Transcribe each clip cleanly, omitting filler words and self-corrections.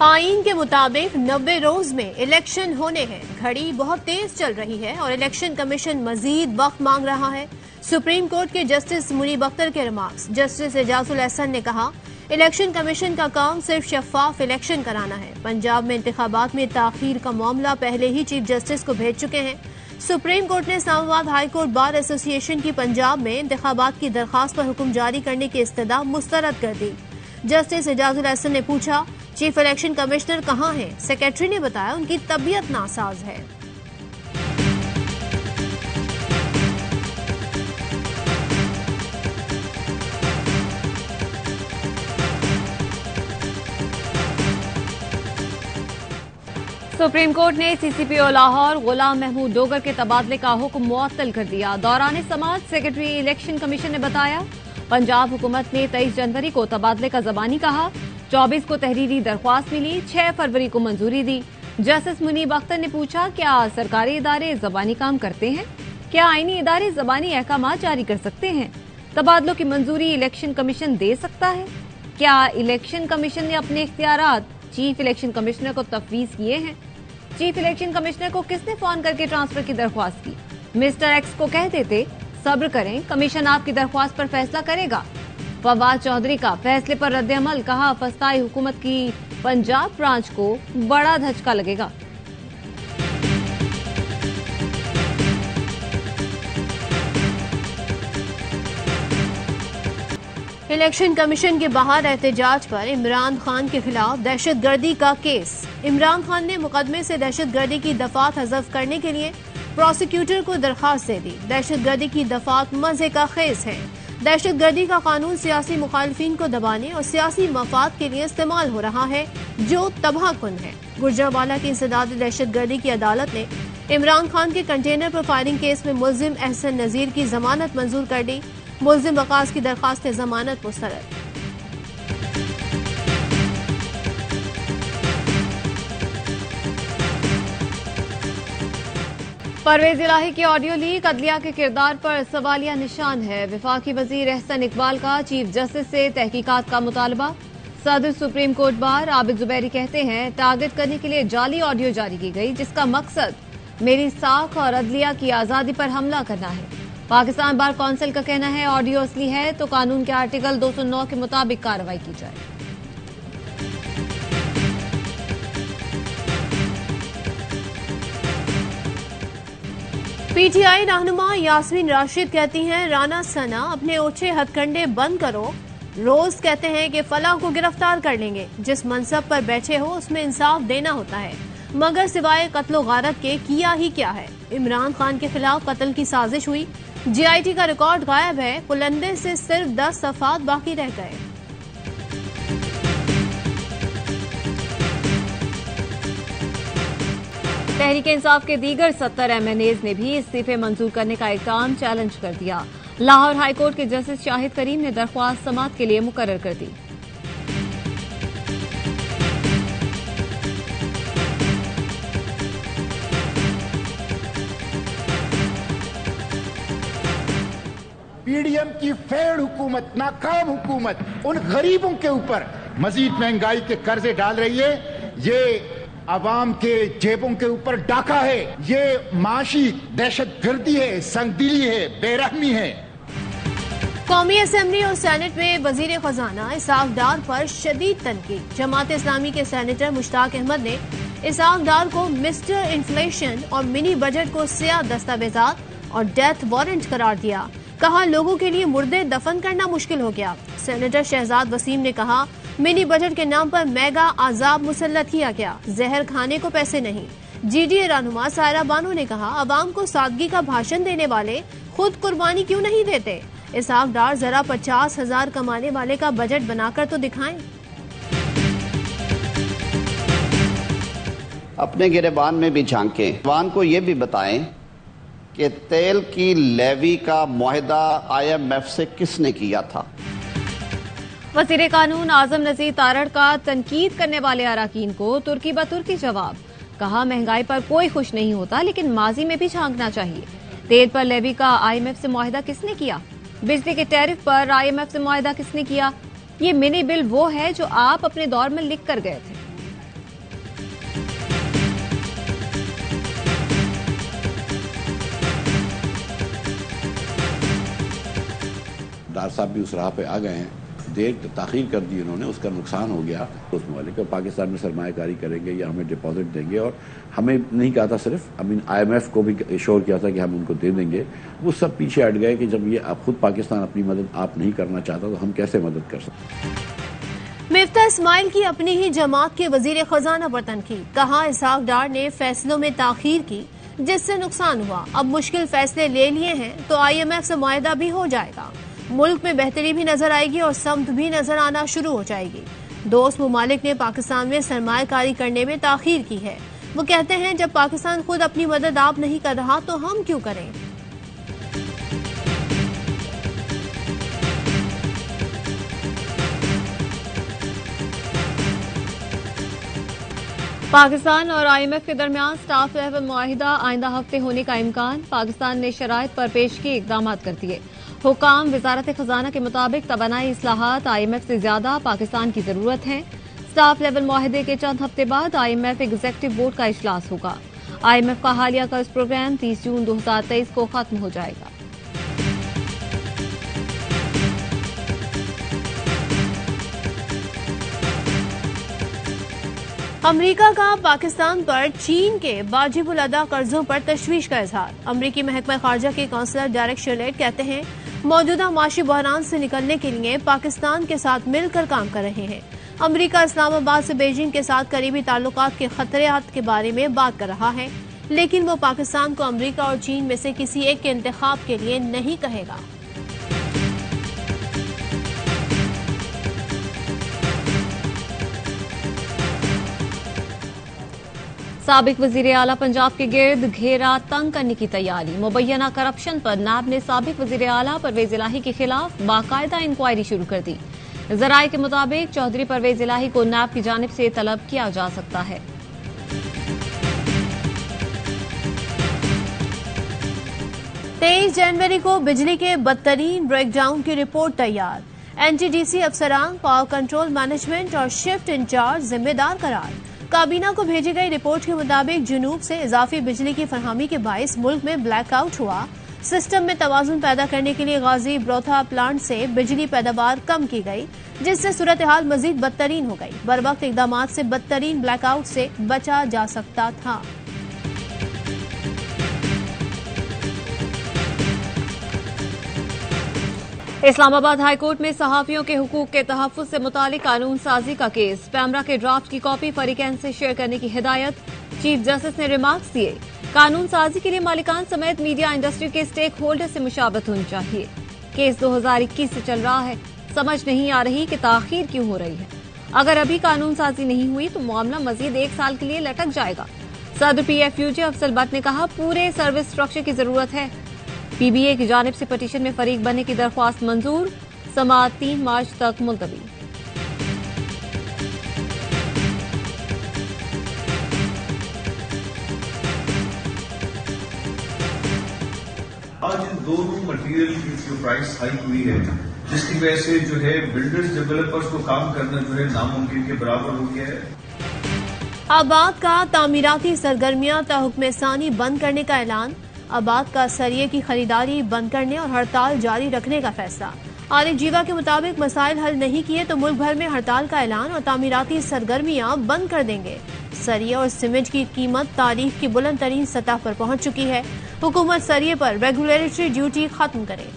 आईन के मुताबिक 90 रोज में इलेक्शन होने हैं। घड़ी बहुत तेज चल रही है और इलेक्शन कमीशन मजीद वक्त मांग रहा है। सुप्रीम कोर्ट के जस्टिस मुनीब अख्तर के रिमार्क्स। जस्टिस एजाजुल एहसन ने कहा, इलेक्शन कमीशन का काम सिर्फ शफाफ इलेक्शन कराना है। पंजाब में इंतखाबात में ताखीर का मामला पहले ही चीफ जस्टिस को भेज चुके हैं। सुप्रीम कोर्ट ने Islamabad high court bar association की पंजाब में इंतखाबात की दरखास्त पर हुक्म जारी करने की इस्तदा मुस्तरद कर दी। जस्टिस एजाजुल एहसन ने पूछा, चीफ इलेक्शन कमिश्नर कहां हैं? सेक्रेटरी ने बताया उनकी तबीयत नासाज है। सुप्रीम कोर्ट ने सीसीपीओ लाहौर गुलाम महमूद डोगर के तबादले का हुक्म मुअत्तल कर दिया। दौरान समाअत सेक्रेटरी इलेक्शन कमीशन ने बताया, पंजाब हुकूमत ने 23 जनवरी को तबादले का ज़बानी कहा, 24 को तहरीरी दरख्वास्त मिली, 6 फरवरी को मंजूरी दी। जस्टिस मुनीब अख्तर ने पूछा, क्या सरकारी इदारे ज़बानी काम करते हैं? क्या आईनी इदारे ज़बानी अहकाम जारी कर सकते हैं? तबादलों की मंजूरी इलेक्शन कमीशन दे सकता है? क्या इलेक्शन कमीशन ने अपने इख्तियारात चीफ इलेक्शन कमिश्नर को तफवीज किए हैं? चीफ इलेक्शन कमिश्नर को किसने फोन करके ट्रांसफर की दरख्वास्त की? मिस्टर एक्स को कह देते सब्र करें, कमीशन आपकी दरख्वास्त पर फैसला करेगा। फवाद चौधरी का फैसले पर रद्द-ए-अमल, कहा फस्ताई हुकूमत की पंजाब ब्रांच को बड़ा धचका लगेगा। इलेक्शन कमीशन के बाहर एहतजाज पर इमरान खान के खिलाफ दहशतगर्दी का केस। इमरान खान ने मुकदमे से दहशतगर्दी की दफात हज़फ करने के लिए प्रोसिक्यूटर को दरखास्त दे दी। दहशतगर्दी की दफात मजे का खेज है। दहशतगर्दी का कानून सियासी मुखालफिन को दबाने और सियासी मफाद के लिए इस्तेमाल हो रहा है, जो तबाहकुन है। गुजरांवाला की इंसदाद दहशतगर्दी की अदालत ने इमरान खान के कंटेनर पर फायरिंग केस में मुल्जिम एहसन नजीर की जमानत मंजूर कर दी। मुल्जिम वकास की दरखास्त जमानत मुस्तरद। परवेज इलाही की ऑडियो लीक अदलिया के किरदार पर सवालिया निशान है। वफाकी वजीर एहसन इकबाल का चीफ जस्टिस से तहकीकात का मुतालबा। सदर supreme court bar Abid Zubairi कहते हैं, टारगेट करने के लिए जाली ऑडियो जारी की गई, जिसका मकसद मेरी साख और अदलिया की आजादी पर हमला करना है। पाकिस्तान बार काउंसिल का कहना है, ऑडियो असली है तो कानून के आर्टिकल 209 के मुताबिक कार्रवाई की जाए। पीटीआई रहनुमा यास्मीन राशिद कहती हैं, राना सना अपने ओछे हथकंडे बंद करो। रोज कहते हैं कि फलाह को गिरफ्तार कर लेंगे। जिस मनसब पर बैठे हो उसमें इंसाफ देना होता है, मगर सिवाय कत्लो गारत के किया ही क्या है। इमरान खान के खिलाफ कत्ल की साजिश हुई, जीआईटी का रिकॉर्ड गायब है, पुलंदे से सिर्फ 10 सफात बाकी रह गए। तहरीक इंसाफ के दीगर 70 MNAs ने भी इस्तीफे मंजूर करने का इक़दाम चैलेंज कर दिया। लाहौर हाई कोर्ट के जस्टिस शाहिद करीम ने दरख्वास्त समाअत के लिए मुकर्रर कर दी। पीडीएम की फेड हुकूमत, नाकाम हुकूमत उन गरीबों के ऊपर मजीद महंगाई के कर्जे डाल रही है। ये आवाम के जेबों के ऊपर डाका है, ये माशी दहशतगर्दी है, संगदिली है, बेरहमी है। कौमी असम्बली और सेनेट में वजीर खजाना इसाक डार पर शदीद तनकीद। जमात इस्लामी के सेनेटर मुश्ताक अहमद ने इसाक डार को मिस्टर इन्फ्लेशन और मिनी बजट को सियाह दस्तावेजात और डेथ वारंट करार दिया। कहा, लोगों के लिए मुर्दे दफन करना मुश्किल हो गया। सेनेटर शहजाद वसीम ने कहा, मिनी बजट के नाम पर मेगा आजाब मुसल्लत किया गया, जहर खाने को पैसे नहीं। जीडीए रहनुमा सायरा बानो ने कहा, अवाम को सादगी का भाषण देने वाले खुद कुर्बानी क्यों नहीं देते? इसाक डार जरा 50,000 कमाने वाले का बजट बनाकर तो दिखाएं। अपने गिरेबान में भी झांकें, अवाम को ये भी बताएं कि तेल की लेवी का मुआहदा IMF से किसने किया था। वज़ीर कानून आजम नज़ीर तारड़ का तनकीद करने वाले अराकीन को तुर्की बतुर्की जवाब। कहा, महंगाई पर कोई खुश नहीं होता, लेकिन माजी में भी झांकना चाहिए। तेल पर लेवी का IMF से मुआहदा किसने किया? बिजली के टैरिफ पर IMF से मुआहदा किसने किया? ये मिनी बिल वो है जो आप अपने दौर में लिख कर गए थे। तार साहब भी उस राह पे आ गए हैं, देर ताख़ीर कर दी उन्होंने, उसका नुकसान हो गया। उस ममालिक पाकिस्तान में सरमायाकारी करेंगे या हमें डिपॉजिट देंगे, और हमें नहीं कहा था सिर्फ, IMF को भी इशोर किया था कि हम उनको दे देंगे। वो सब पीछे हट गए कि जब ये खुद पाकिस्तान अपनी मदद आप नहीं करना चाहता तो हम कैसे मदद कर सकते। मिफ्ता इस्माइल की अपनी ही जमात के वजीर खजाना पर तनकीद, कहा इसहाक डार ने फैसलों में ताखीर की जिससे नुकसान हुआ, अब मुश्किल फैसले ले लिए हैं तो IMF से मुआहदा भी हो जाएगा, मुल्क में बेहतरी भी नजर आएगी और समत भी नजर आना शुरू हो जाएगी। दोस्त ममालिक ने पाकिस्तान में सरमायाकारी करने में ताखीर की है। वो कहते हैं जब पाकिस्तान खुद अपनी मदद आप नहीं कर रहा तो हम क्यों करें। पाकिस्तान और IMF के दरमियान स्टाफ लेवल मुआहिदा आइंदा हफ्ते होने का इम्कान, पाकिस्तान ने शराइत पर पेशगी इकदाम कर दिए। हुकाम वजारत खजाना के मुताबिक तवानाई इस्लाहात IMF से ज्यादा पाकिस्तान की जरूरत है। स्टाफ लेवल मुआहदे के चंद हफ्ते बाद IMF एग्जीक्यूटिव बोर्ड का इजलास होगा। IMF का हालिया कर्ज प्रोग्राम 30 जून 2023 को खत्म हो जाएगा। अमरीका का पाकिस्तान पर चीन के वाजिबुल अदा कर्जों पर तशवीश का इजहार। अमरीकी महकमा खारजा के काउंसलर डेरेक शेलेट कहते हैं मौजूदा माशी बहरान से निकलने के लिए पाकिस्तान के साथ मिलकर काम कर रहे हैं। अमरीका इस्लामाबाद से बीजिंग के साथ करीबी ताल्लुकात के खतरात के बारे में बात कर रहा है, लेकिन वो पाकिस्तान को अमरीका और चीन में से किसी एक के इंतखाब के लिए नहीं कहेगा। साबिक वजीर आला पंजाब के गिर्द घेरा तंग करने की तैयारी, मुबैना करप्शन पर नाब ने साबिक वजीर आला परवेज इलाही के खिलाफ बाकायदा इंक्वायरी शुरू कर दी। जराये के मुताबिक चौधरी परवेज इलाही को नाब की जानिब से तलब किया जा सकता है। तेईस जनवरी को बिजली के बदतरीन ब्रेकडाउन की रिपोर्ट तैयार, NTDC अफसरान पावर कंट्रोल मैनेजमेंट और शिफ्ट इंचार्ज जिम्मेदार करार। काबीना को भेजी गई रिपोर्ट के मुताबिक जुनूब से इजाफी बिजली की फरहमी के बाइस मुल्क में ब्लैकआउट हुआ। सिस्टम में तवाजुन पैदा करने के लिए गाजी ब्रोथा प्लांट से बिजली पैदावार कम की गई, जिससे सूरत हाल मजीद बदतरीन हो गई। बर वक्त इकदाम से बदतरीन ब्लैकआउट से बचा जा सकता था। इस्लामाबाद हाईकोर्ट में सहाफियों के हुकूक के तहफ्फुज से मुतालिक कानून साजी का केस, पैमरा के ड्राफ्ट की कॉपी फरीकैन से शेयर करने की हिदायत, चीफ जस्टिस ने रिमार्क्स दिए। कानून साजी के लिए मालिकान समेत मीडिया इंडस्ट्री के स्टेक होल्डर से मुशावरत होनी चाहिए। केस 2021 से चल रहा है, समझ नहीं आ रही कि ताखीर क्यों हो रही है। अगर अभी कानून साजी नहीं हुई तो मामला मजीद 1 साल के लिए लटक जाएगा। सदर PFUJ अफजल भट्ट ने कहा पूरे सर्विस स्ट्रक्चर की जरूरत है। PBA की जानिब से पटिशन में फरीक बनने की दरख्वास्त मंजूर, समाअत 3 मार्च तक मुलतवी। आज इन दोनों मटेरियल की जो प्राइस हाई हुई है, जिसकी वजह से जो है बिल्डर्स डेवलपर्स को काम करना जो है नामुमकिन के बराबर हो गया है। आबाद का तामीराती सरगर्मियां ताहुक्म सानी बंद करने का ऐलान, आबाद का सरिये की खरीदारी बंद करने और हड़ताल जारी रखने का फैसला। आरिफ जीवा के मुताबिक मसाइल हल नहीं किए तो मुल्क भर में हड़ताल का ऐलान और तामीराती सरगर्मियां बंद कर देंगे। सरिये और सीमेंट की कीमत तारीख की बुलंद तरीन सतह पर पहुंच चुकी है। हुकूमत सरिये पर रेगुलेटरी ड्यूटी खत्म करे।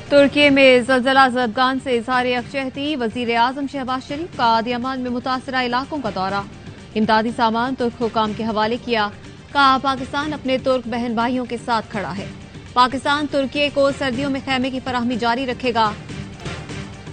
तुर्की में ज़लज़ला ज़दगान से इज़हार यकजहती, वज़ीर आज़म शहबाज शरीफ का आदियामान में मुतासरा इलाकों का दौरा, इमदादी सामान तुर्क हुकाम के हवाले किया। कहा पाकिस्तान अपने तुर्क बहन भाइयों के साथ खड़ा है। पाकिस्तान तुर्की को सर्दियों में खैमे की फराहमी जारी रखेगा।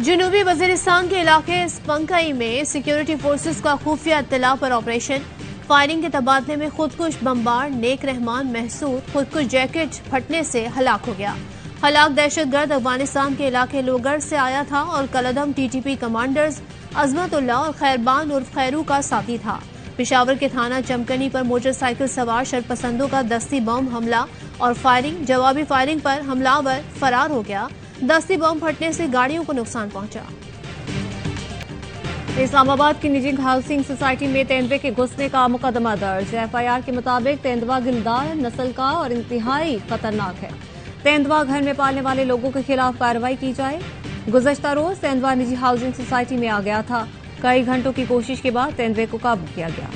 जनूबी वजीरिस्तान के इलाके स्पंकई में सिक्योरिटी फोर्सेस का खुफिया इत्तला पर ऑपरेशन, फायरिंग के तबादले में खुदकुश बमबार नेक रहमान महसूद खुदकुश जैकेट फटने से हलाक हो गया। हलाक दहशतगर्द अफगानिस्तान के इलाके लोगर से आया था और कलदम TTP कमांडर्स अजमतुल्लाह और खैरबान उर्फ खैरू का साथी था। पेशावर के थाना चमकनी पर मोटरसाइकिल सवार शरपसंदों का दस्ती बम हमला और फायरिंग, जवाबी फायरिंग पर हमलावर फरार हो गया। दस्ती बम फटने से गाड़ियों को नुकसान पहुंचा। इस्लामाबाद की निजी हाउसिंग सोसाइटी में तेंदुए के घुसने का मुकदमा दर्ज। एफआईआर के मुताबिक तेंदुआ गिलदार नस्ल का और इंतहाई खतरनाक है। तेंदुआ घर में पालने वाले लोगों के खिलाफ कार्रवाई की जाए। गुज़श्ता रोज तेंदुआ निजी हाउसिंग सोसाइटी में आ गया था। कई घंटों की कोशिश के बाद तेंदुए को काबू किया गया।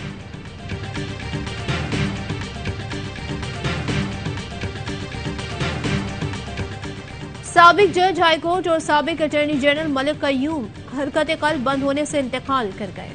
साबिक जज हाईकोर्ट और साबिक अटॉर्नी जनरल मलिक कय्यूम हरकत कल्ब बंद होने से इंतकाल कर गए।